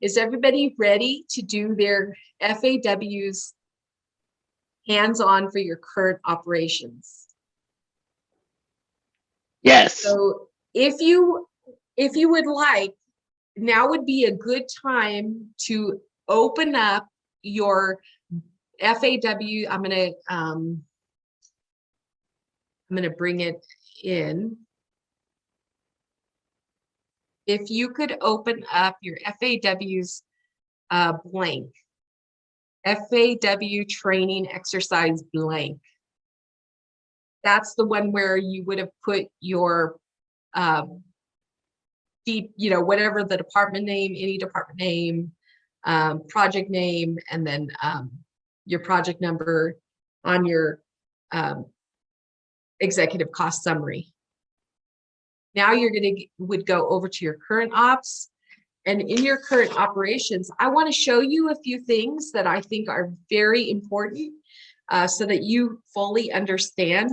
Is everybody ready to do their FAWs hands-on for your current operations? Yes. So if you would like, now would be a good time to open up your FAW. I'm gonna bring it in. If you could open up your FAWs blank, FAW training exercise blank. That's the one where you would have put your whatever the department name, any department name, project name, and then your project number on your executive cost summary. Now would go over to your current ops, and in your current operations, I want to show you a few things that I think are very important so that you fully understand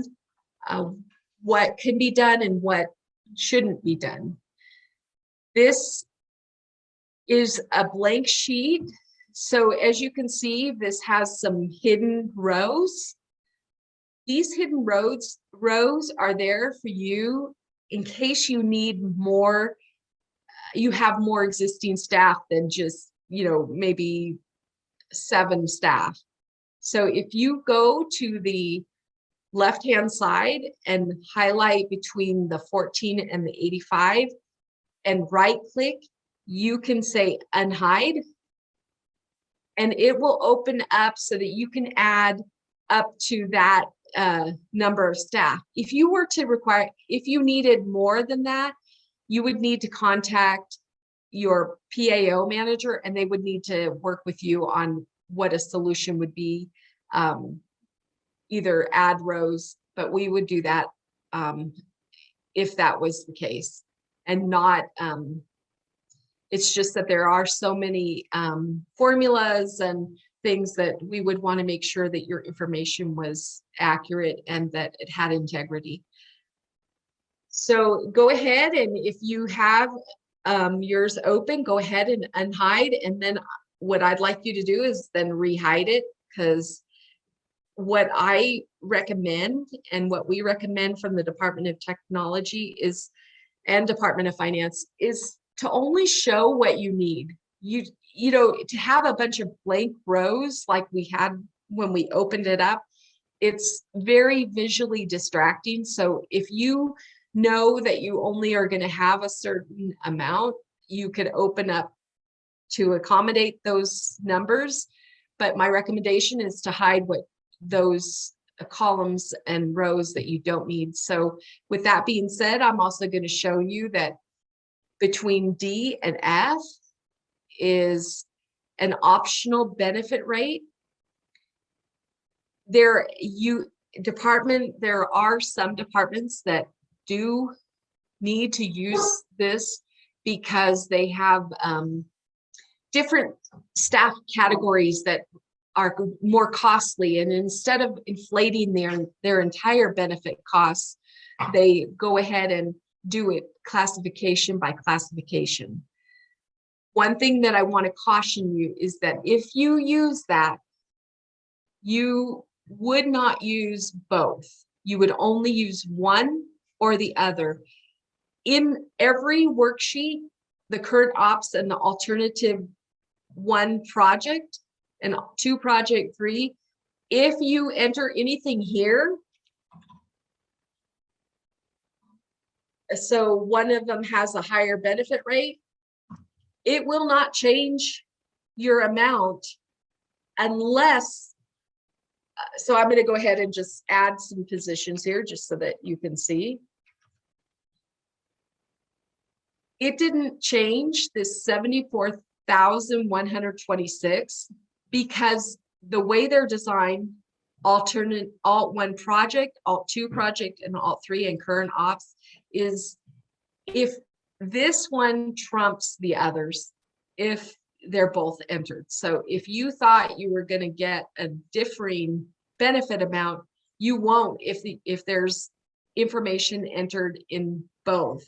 what can be done and what shouldn't be done. This is a blank sheet. So as you can see, this has some hidden rows. These hidden rows are there for you in case you need more, you have more existing staff than just, maybe 7 staff. So if you go to the left-hand side and highlight between the 14 and the 85 and right click, you can say unhide, and it will open up so that you can add up to that number of staff. If you were to require, if you needed more than that, you would need to contact your PAO manager, and they would need to work with you on what a solution would be, either add rows, but we would do that if that was the case, and not, it's just that there are so many formulas and things that we would want to make sure that your information was accurate and that it had integrity. So go ahead, and if you have yours open, go ahead and unhide. And then what I'd like you to do is then rehide it, because what I recommend and what we recommend from the Department of Technology is, and Department of Finance, is to only show what you need. To have a bunch of blank rows like we had when we opened it up, it's very visually distracting. So if you know that you only are going to have a certain amount, you could open up to accommodate those numbers. But my recommendation is to hide what those columns and rows that you don't need. So with that being said, I'm also going to show you that between D and F is an optional benefit rate. There are some departments that do need to use this because they have different staff categories that are more costly, and instead of inflating their entire benefit costs, they go ahead and do it classification by classification. One thing that I want to caution you is that if you use that, you would not use both. You would only use one or the other. In every worksheet, the current ops and the alternative 1 project and 2 project 3, if you enter anything here, so one of them has a higher benefit rate, it will not change your amount unless, so I'm going to go ahead and just add some positions here just so that you can see. It didn't change this 74,126 because the way they're designed, alternate alt 1 project, alt 2 project, and alt 3 and current ops, is if this one trumps the others if they're both entered. So if you thought you were going to get a differing benefit amount, you won't if there's information entered in both.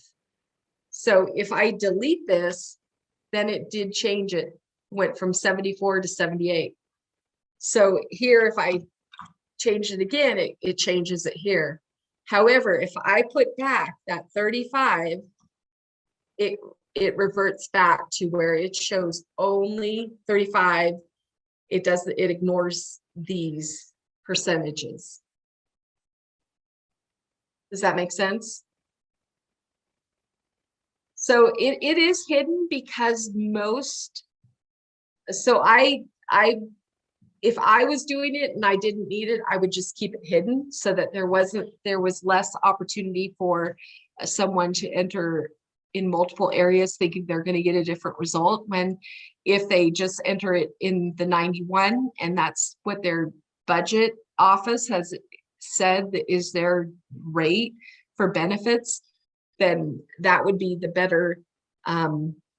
So if I delete this, then it did change it, went from 74 to 78. So here, if I change it again, it changes it here. However, if I put back that 35, it reverts back to where it shows only 35. It ignores these percentages. Does that make sense? So it is hidden because if I was doing it and I didn't need it, I would just keep it hidden so that there was less opportunity for someone to enter in multiple areas thinking they're going to get a different result, when if they just enter it in the 91 and that's what their budget office has said that is their rate for benefits, then that would be the better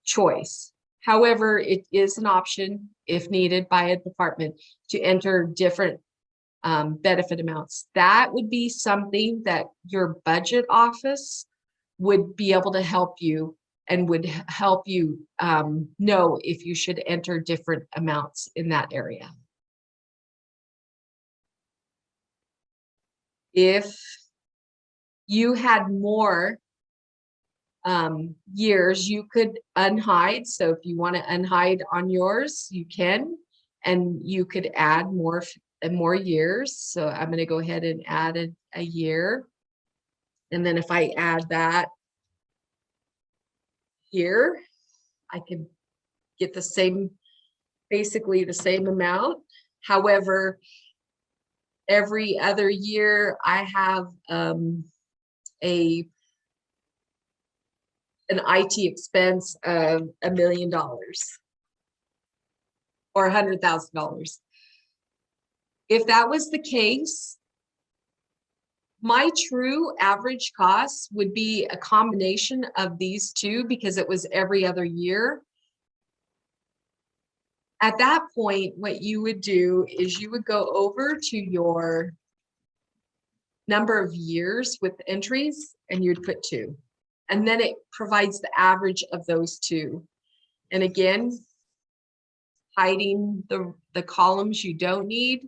choice. However, it is an option if needed by a department to enter different benefit amounts. That would be something that your budget office would be able to help you and would help you know if you should enter different amounts in that area. If you had more years, you could unhide. So if you want to unhide on yours, you can, and you could add more years. So I'm going to go ahead and add a year. And then if I add that here, I could get the same, basically the same amount. However, every other year I have an IT expense of $1 million or $100,000. If that was the case, my true average cost would be a combination of these two because it was every other year. At that point, what you would do is you would go over to your number of years with entries and you'd put 2. And then it provides the average of those 2. And again, hiding the columns you don't need,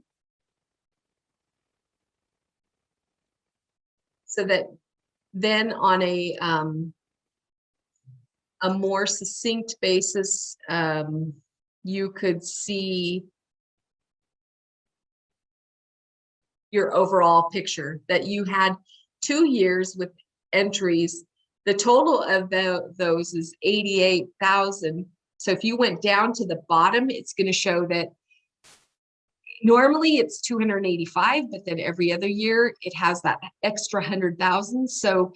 so that then on a more succinct basis, you could see your overall picture, that you had 2 years with entries. The total of those is 88,000. So if you went down to the bottom, it's going to show that normally it's 285, but then every other year it has that extra 100,000. So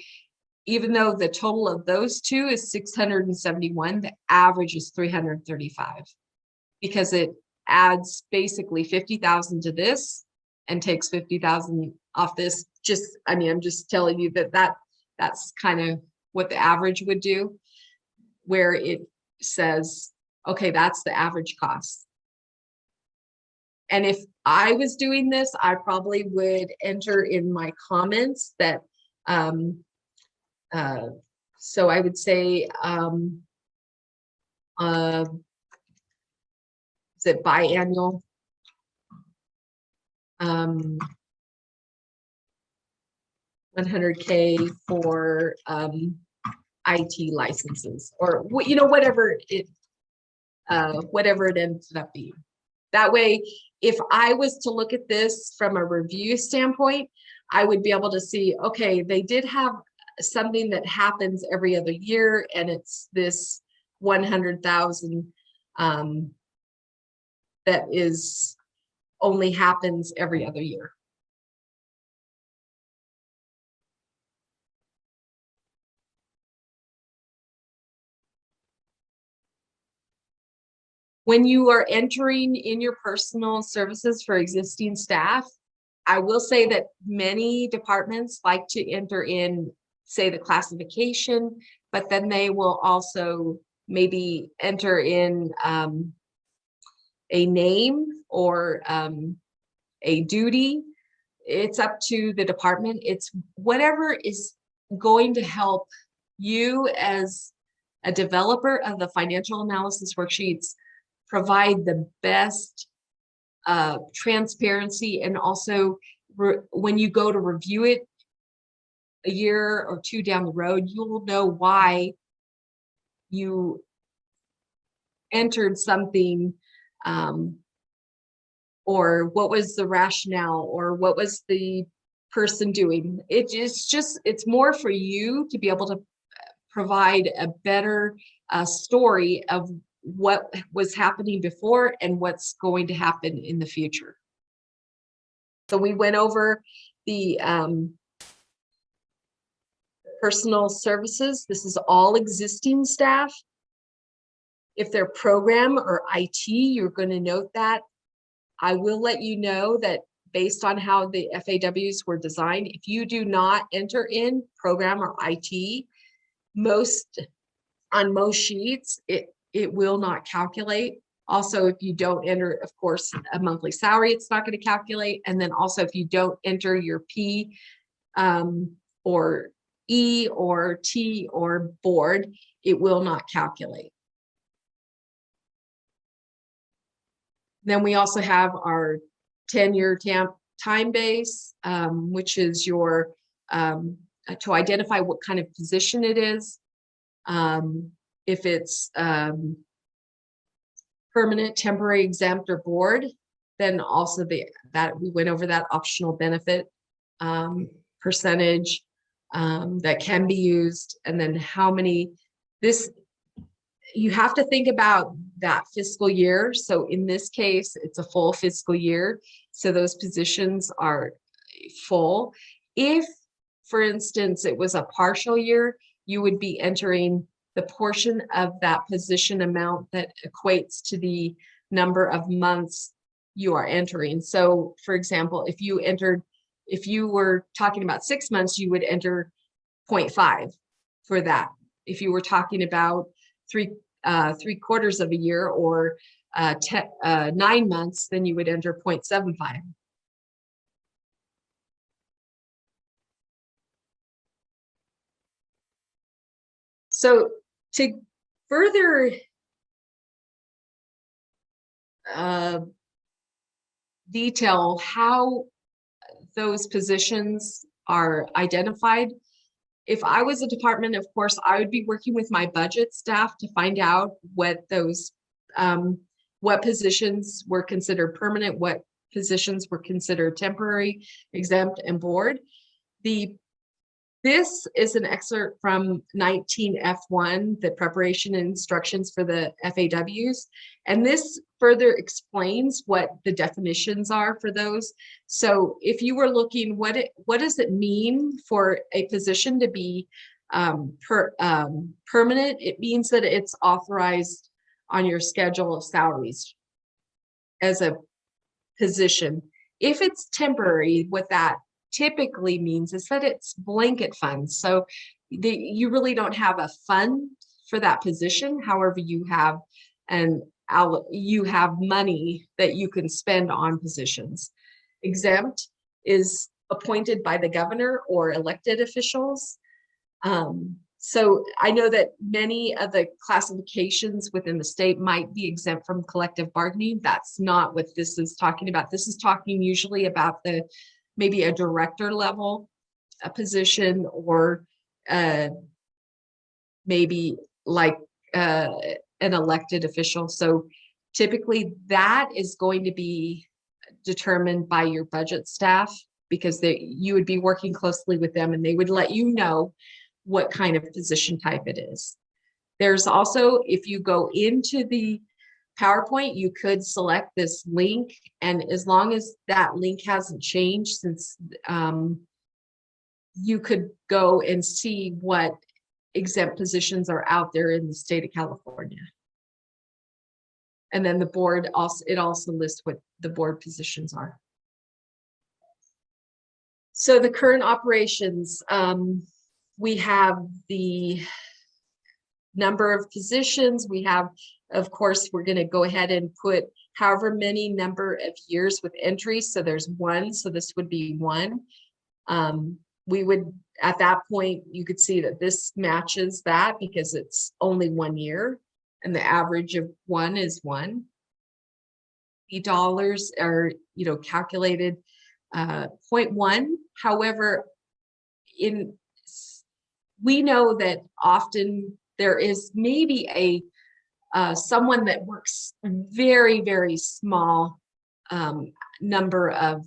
even though the total of those two is 671, the average is 335 because it adds basically 50,000 to this and takes 50,000 off this. I'm just telling you that's kind of what the average would do, where it says, okay, that's the average cost. And if I was doing this, I probably would enter in my comments that, so I would say, is it biannual? 100K for IT licenses, or whatever it ends up being. That way, if I was to look at this from a review standpoint, I would be able to see, okay, they did have something that happens every other year, and it's this 100,000 that is only happens every other year. When you are entering in your personal services for existing staff, I will say that many departments like to enter in, say, the classification, but then they will also maybe enter in a name or a duty. It's up to the department. It's whatever is going to help you as a developer of the financial analysis worksheets provide the best transparency, and also when you go to review it a year or two down the road, you will know why you entered something, or what was the rationale, or what was the person doing. It's more for you to be able to provide a better story of what was happening before and what's going to happen in the future. So we went over the personal services. This is all existing staff. If they're program or IT, you're going to note that. I will let you know that based on how the FAWs were designed, if you do not enter in program or IT, on most sheets, it will not calculate. Also, if you don't enter, of course, a monthly salary, it's not going to calculate. And then also, if you don't enter your P or E or T or board, it will not calculate. Then we also have our 10-year time base, which is your to identify what kind of position it is. If it's permanent, temporary, exempt, or board, then also that we went over that optional benefit percentage that can be used, and then how many. You have to think about that fiscal year. So in this case, it's a full fiscal year. So those positions are full. If, for instance, it was a partial year, you would be entering the portion of that position amount that equates to the number of months you are entering. So for example, if you were talking about 6 months, you would enter 0.5 for that. If you were talking about three quarters of a year, or 9 months, then you would enter 0.75. So to further detail how those positions are identified, if I was a department, of course, I would be working with my budget staff to find out what those what positions were considered permanent, what positions were considered temporary, exempt, and board. This is an excerpt from 19F1, the preparation and instructions for the FAWs. And this further explains what the definitions are for those. So if you were looking, what does it mean for a position to be permanent? It means that it's authorized on your schedule of salaries as a position. If it's temporary, what that typically means is that it's blanket funds. So you really don't have a fund for that position. However, you have money that you can spend on positions. Exempt is appointed by the governor or elected officials. So I know that many of the classifications within the state might be exempt from collective bargaining. That's not what this is talking about. This is talking usually about maybe a director level position, or maybe like an elected official. So typically that is going to be determined by your budget staff, because you would be working closely with them, and they would let you know what kind of position type it is. There's also, if you go into the PowerPoint, you could select this link, and as long as that link hasn't changed since, you could go and see what exempt positions are out there in the state of California. And then the board also lists what the board positions are. So the current operations, we have the number of positions. We have, of course, we're going to go ahead and put however many number of years with entries. So there's 1, so this would be 1. we would, at that point, you could see that this matches that because it's only 1 year and the average of one is one. The dollars are, calculated 0.1. However, in we know that often there is maybe someone that works very, very small number of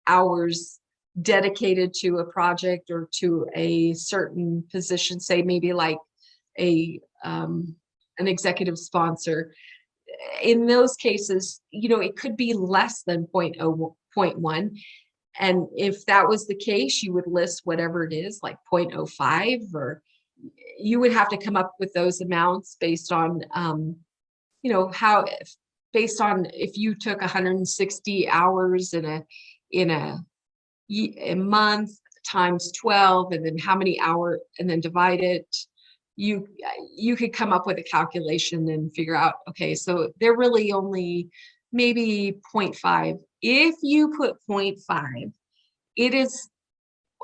hours dedicated to a project or to a certain position, say maybe like an executive sponsor. In those cases, it could be less than 0.1. And if that was the case, you would list whatever it is, like 0.05, or you would have to come up with those amounts based on, based on if you took 160 hours in a month times 12, and then how many hours, and then divide it. You could come up with a calculation and figure out, okay, so they're really only maybe 0.5. If you put 0.5, it is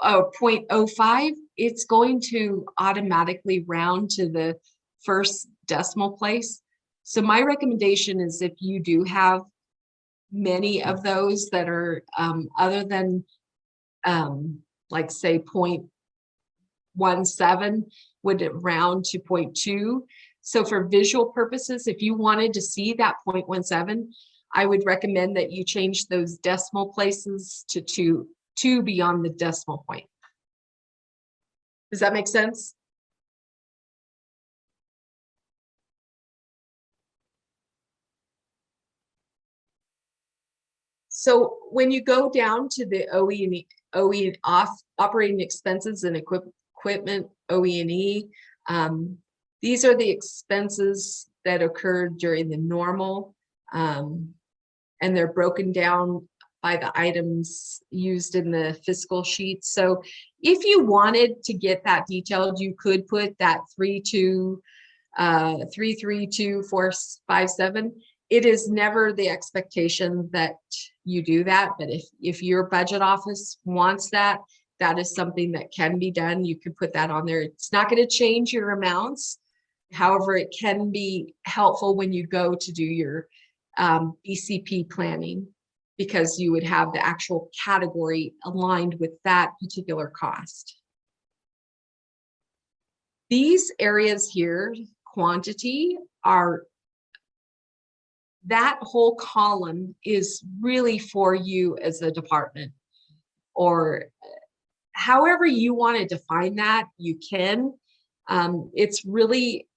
0.05, it's going to automatically round to the first decimal place. So my recommendation is, if you do have many of those that are other than like say 0.17, would it round to 0.2. So for visual purposes, if you wanted to see that 0.17, I would recommend that you change those decimal places to two beyond the decimal point. Does that make sense? So when you go down to the OE operating expenses and equipment, OE&E, these are the expenses that occurred during the normal, and they're broken down by the items used in the fiscal sheet. So if you wanted to get that detailed, you could put that 332,457. It is never the expectation that you do that, but if your budget office wants that, that is something that can be done. You could put that on there. It's not going to change your amounts. However, it can be helpful when you go to do your BCP planning, because you would have the actual category aligned with that particular cost. These areas here, quantity, that whole column is really for you as a department, or however you want to define that, you can. It's really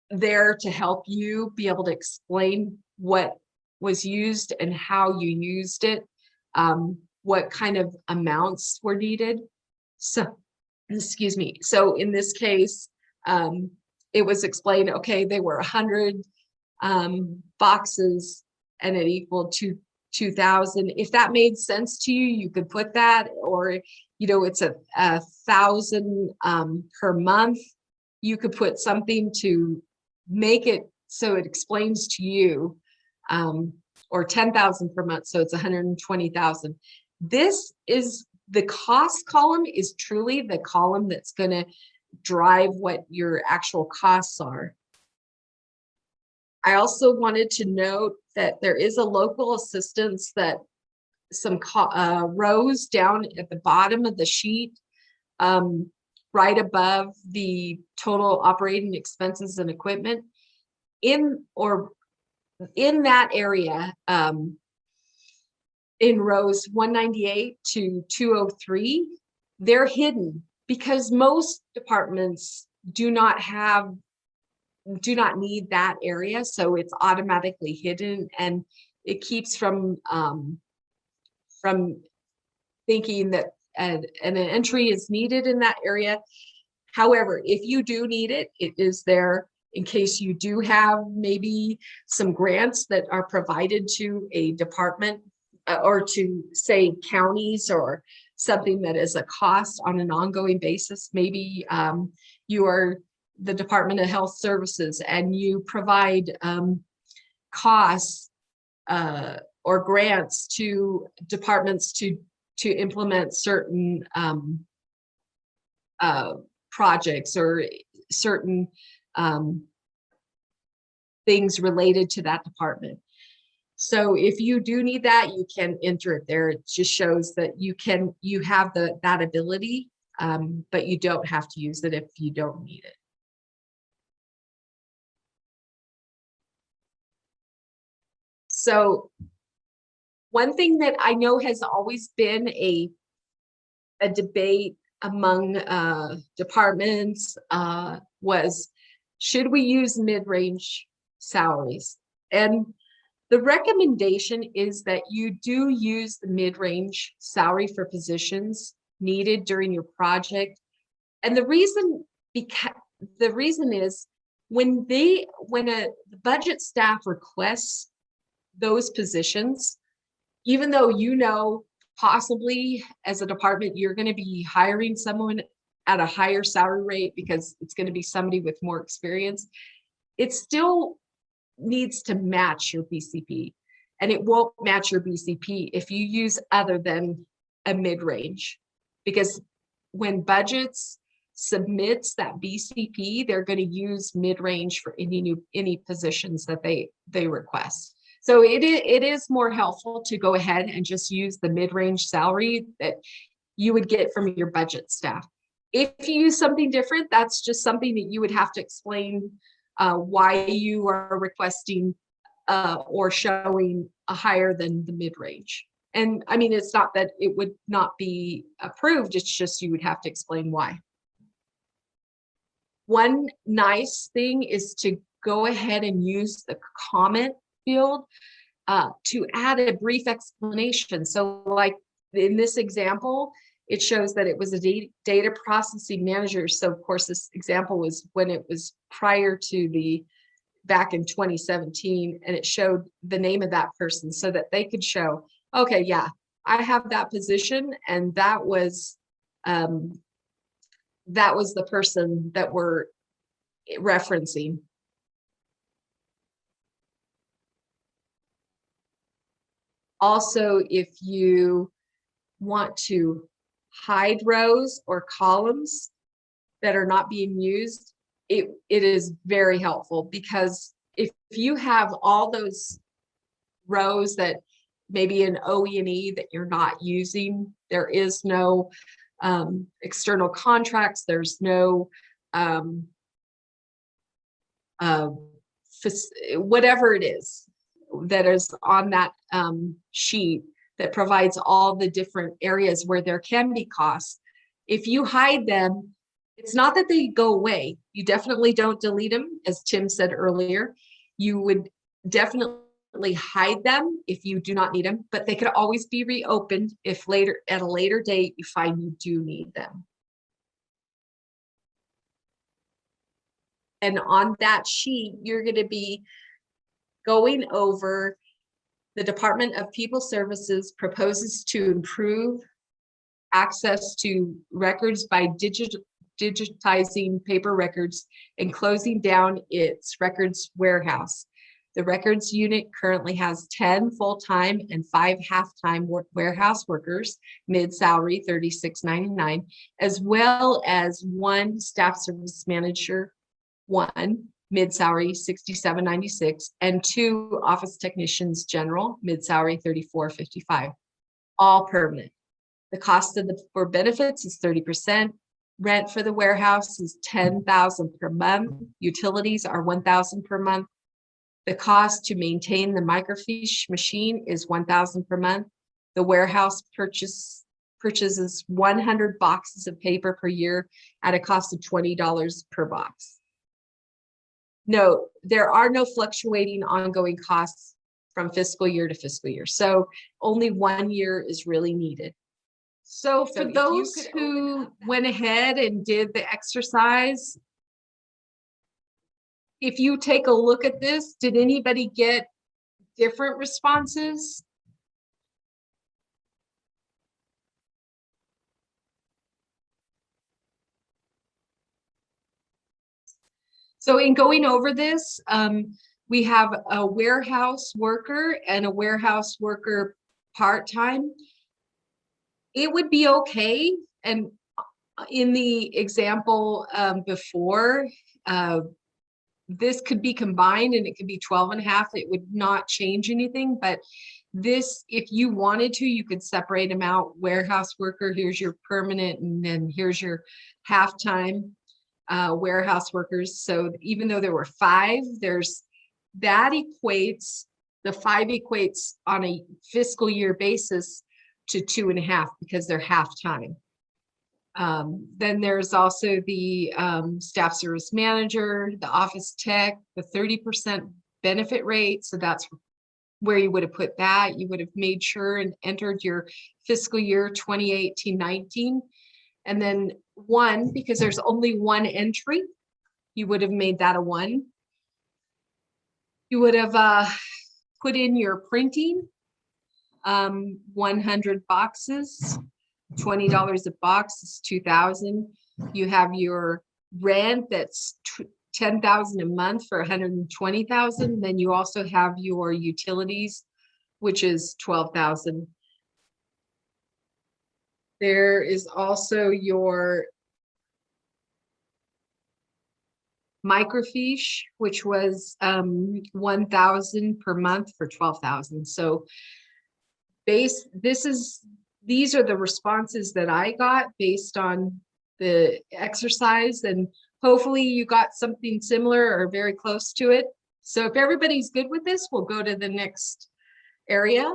there to help you be able to explain what was used and how you used it, what kind of amounts were needed. So, excuse me. So in this case, it was explained, okay, they were 100 boxes and it equaled 2,000. If that made sense to you, you could put that, or, it's a 1,000 per month. You could put something to make it so it explains to you, or 10,000 per month, so it's 120,000. This is the cost column, is truly the column that's going to drive what your actual costs are. I also wanted to note that there is a local assistance, that some rows down at the bottom of the sheet, right above the total operating expenses and equipment, in that area, in rows 198 to 203, they're hidden because most departments do not need that area, so it's automatically hidden, and it keeps from thinking that an entry is needed in that area. However, if you do need it, it is there in case you do have maybe some grants that are provided to a department, or to, say, counties, or something that is a cost on an ongoing basis. Maybe you are the Department of Health Services and you provide costs or grants to departments to implement certain projects or certain things related to that department. So if you do need that, you can enter it there. It just shows that you have that ability, but you don't have to use it if you don't need it. So one thing that I know has always been a debate among departments was, should we use mid-range salaries? And the recommendation is that you do use the mid-range salary for positions needed during your project. And the reason is when a budget staff requests those positions, even though possibly as a department you're going to be hiring someone at a higher salary rate because it's going to be somebody with more experience, it still needs to match your BCP, and it won't match your BCP if you use other than a mid-range, because when budgets submits that BCP, they're going to use mid-range for any positions that they request. So it is more helpful to go ahead and just use the mid-range salary that you would get from your budget staff. If you use something different, that's just something that you would have to explain why you are requesting or showing a higher than the mid-range. And I mean, it's not that it would not be approved, it's just you would have to explain why. One nice thing is to go ahead and use the comment field to add a brief explanation. So like in this example, it shows that it was a data processing manager. So of course, this example was when it was prior to back in 2017, and it showed the name of that person so that they could show, okay, yeah, I have that position, and that was the person that we're referencing. Also, if you want to hide rows or columns that are not being used, it is very helpful, because if you have all those rows that maybe in OE&E that you're not using, there is no external contracts, there's no whatever it is that is on that sheet that provides all the different areas where there can be costs. If you hide them, it's not that they go away. You definitely don't delete them, as Tim said earlier. You would definitely hide them if you do not need them, but they could always be reopened if at a later date you find you do need them. And on that sheet, you're going to be going over the Department of People Services proposes to improve access to records by digitizing paper records and closing down its records warehouse. The records unit currently has 10 full-time and 5 half-time warehouse workers, mid-salary $36.99, as well as 1 staff service manager, 1 mid-salary $67.96, and 2 office technicians general, mid-salary $34.55, all permanent. The cost for benefits is 30%. Rent for the warehouse is $10,000 per month. Utilities are $1,000 per month. The cost to maintain the microfiche machine is $1,000 per month. The warehouse purchases 100 boxes of paper per year at a cost of $20 per box. No, there are no fluctuating ongoing costs from fiscal year to fiscal year. So only 1 year is really needed. So for those who went ahead and did the exercise, if you take a look at this, did anybody get different responses? So in going over this, we have a warehouse worker and a warehouse worker part-time. It would be okay, and In the example before, this could be combined and it could be 12.5. It would not change anything, but this, if you wanted to, you could separate them out. Warehouse worker, here's your permanent, and then here's your half-time warehouse workers. So even though there were 5, that equates, the 5 equates on a fiscal year basis to 2.5 because they're half-time. Then there's also the staff service manager, the office tech, the 30% benefit rate. So that's where you would have put that. You would have made sure and entered your fiscal year 2018-19. And then 1, because there's only 1 entry, you would have made that a 1. You would have put in your printing, 100 boxes. $20 a box is $2,000. You have your rent that's $10,000 a month for $120,000. Then you also have your utilities, which is $12,000. There is also your microfiche, which was $1,000 per month for $12,000. So these are the responses that I got based on the exercise, and hopefully you got something similar or very close to it. So if everybody's good with this, we'll go to the next area.